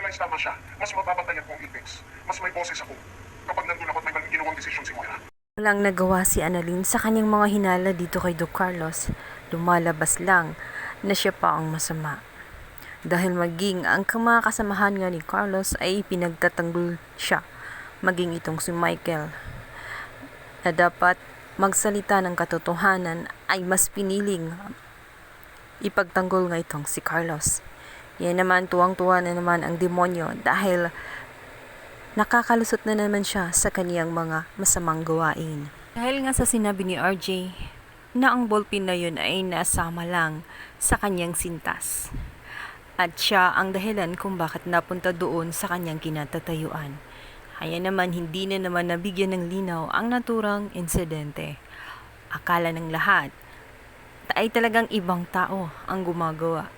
realize tama siya. Mas mababantayan ko ang Apex. Mas may boses ako. Kapag nandun ako at may maling ginawang desisyon si Moira. Walang nagawa si Annalyn sa kanyang mga hinala dito kay Doc Carlos. Lumalabas lang na siya pa ang masama. Dahil maging ang mga kasamahan nga ni Carlos ay pinagtatanggol siya. Maging itong si Michael na dapat magsalita ng katotohanan ay mas piniling ipagtanggol nga itong si Carlos. Yan naman, tuwang-tuwa na naman ang demonyo dahil nakakalusot na naman siya sa kaniyang mga masamang gawain. Dahil nga sa sinabi ni RJ na ang ballpen na yun ay nasama lang sa kanyang sintas. At siya ang dahilan kung bakit napunta doon sa kanyang kinatatayuan. Kaya naman hindi na naman nabigyan ng linaw ang naturang insidente. Akala ng lahat ay talagang ibang tao ang gumagawa.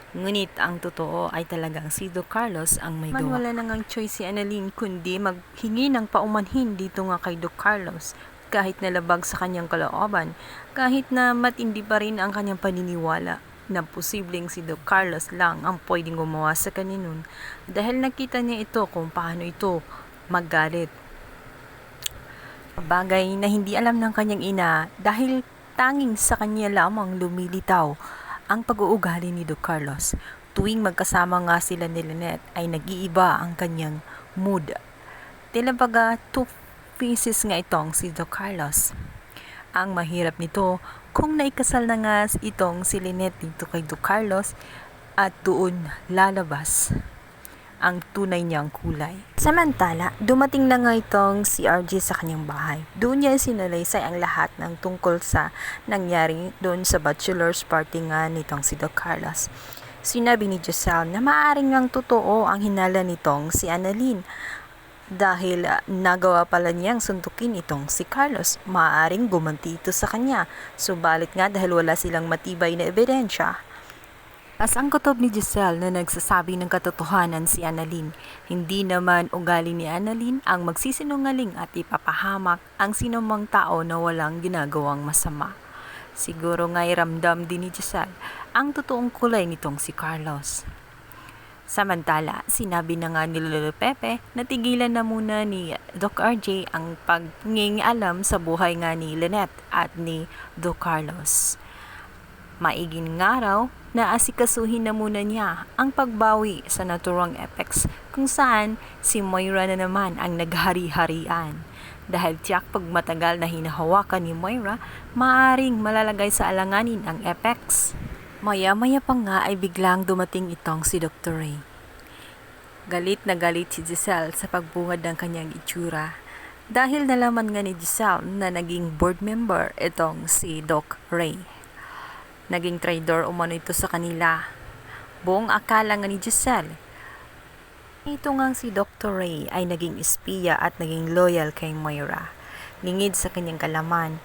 Ngunit ang totoo ay talagang si Doc Carlos ang may gawa. Wala nang ang choice si Annalyn kundi maghingi ng paumanhin dito nga kay Doc Carlos. Kahit nalabag sa kanyang kalooban, kahit na matindi pa rin ang kanyang paniniwala na posibleng si Doc Carlos lang ang pwedeng gumawa sa kanya nun dahil nakita niya ito kung paano ito maggalit. Bagay na hindi alam ng kanyang ina dahil tanging sa kanya lamang lumilitaw ang pag-uugali ni Doc Carlos. Tuwing magkasama nga sila ni Lynette ay nag-iiba ang kanyang mood. Tila baga two faces nga itong si Doc Carlos. Ang mahirap nito kung naikasal na nga itong si Lynette dito kay Doc Carlos at doon lalabas ang tunay niyang kulay. Samantala, dumating na nga itong si RJ sa kanyang bahay. Doon niya sinalaysay ang lahat ng tungkol sa nangyari doon sa bachelor's party nga nitong si Doc Carlos. Sinabi ni Giselle na maaaring ang totoo ang hinala nitong si Annalyn dahil nagawa pala niyang suntukin itong si Carlos. Maaaring gumanti ito sa kanya. Subalit nga dahil wala silang matibay na ebidensya, as ang kutob ni Giselle na nagsasabi ng katotohanan si Annalyn, hindi naman ugali ni Annalyn ang magsisinungaling at ipapahamak ang sinumang tao na walang ginagawang masama. Siguro nga'y ramdam din ni Giselle ang totoong kulay nitong si Carlos. Samantala, sinabi na nga ni Lolo Pepe na tigilan na muna ni Doc RJ ang pagnging-alam sa buhay nga ni Lynette at ni Doc Carlos. Maiging nga raw na asikasuhin na muna niya ang pagbawi sa naturang Apex kung saan si Moira na naman ang naghari-harian. Dahil tiyak pag matagal na hinahawakan ni Moira, maaaring malalagay sa alanganin ang Apex. Maya-maya pa nga ay biglang dumating itong si Dr. Ray. Galit na galit si Giselle sa pagbungad ng kanyang itsura dahil nalaman nga ni Giselle na naging board member itong si Doc Ray. Naging traidor umano ito sa kanila. Buong akala nga ni Giselle, ito nga si Dr. Ray ay naging espiya at naging loyal kay Moira. Lingid sa kanyang kalaman,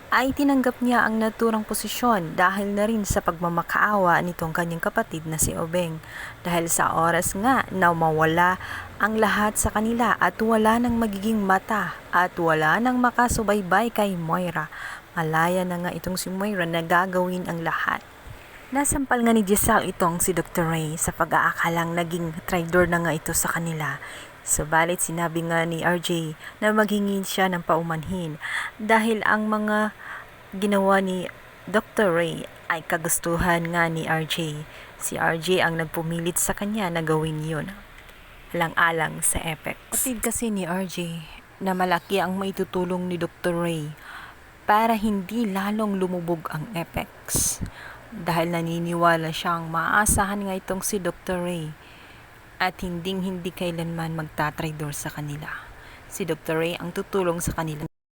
ay tinanggap niya ang naturang posisyon dahil na rin sa pagmamakaawa nitong kanyang kapatid na si Obeng. Dahil sa oras nga na mawala ang lahat sa kanila at wala nang magiging mata at wala nang makasubaybay kay Moira. Malaya na nga itong si Moira na gagawin ang lahat. Nasampal nga ni Giselle itong si Dr. Ray sa pag-aakalang naging traidor na nga ito sa kanila. Subalit sinabi nga ni RJ na maghingi siya ng paumanhin dahil ang mga ginawa ni Dr. Ray ay kagustuhan nga ni RJ. Si RJ ang nagpumilit sa kanya na gawin yun. Alang-alang sa Apex. Kapatid kasi ni RJ na malaki ang maitutulong ni Dr. Ray para hindi lalong lumubog ang Apex. Dahil naniniwala siyang maaasahan nga itong si Dr. Ray at hindi kailanman magtatraidor sa kanila. Si Dr. Ray ang tutulong sa kanila.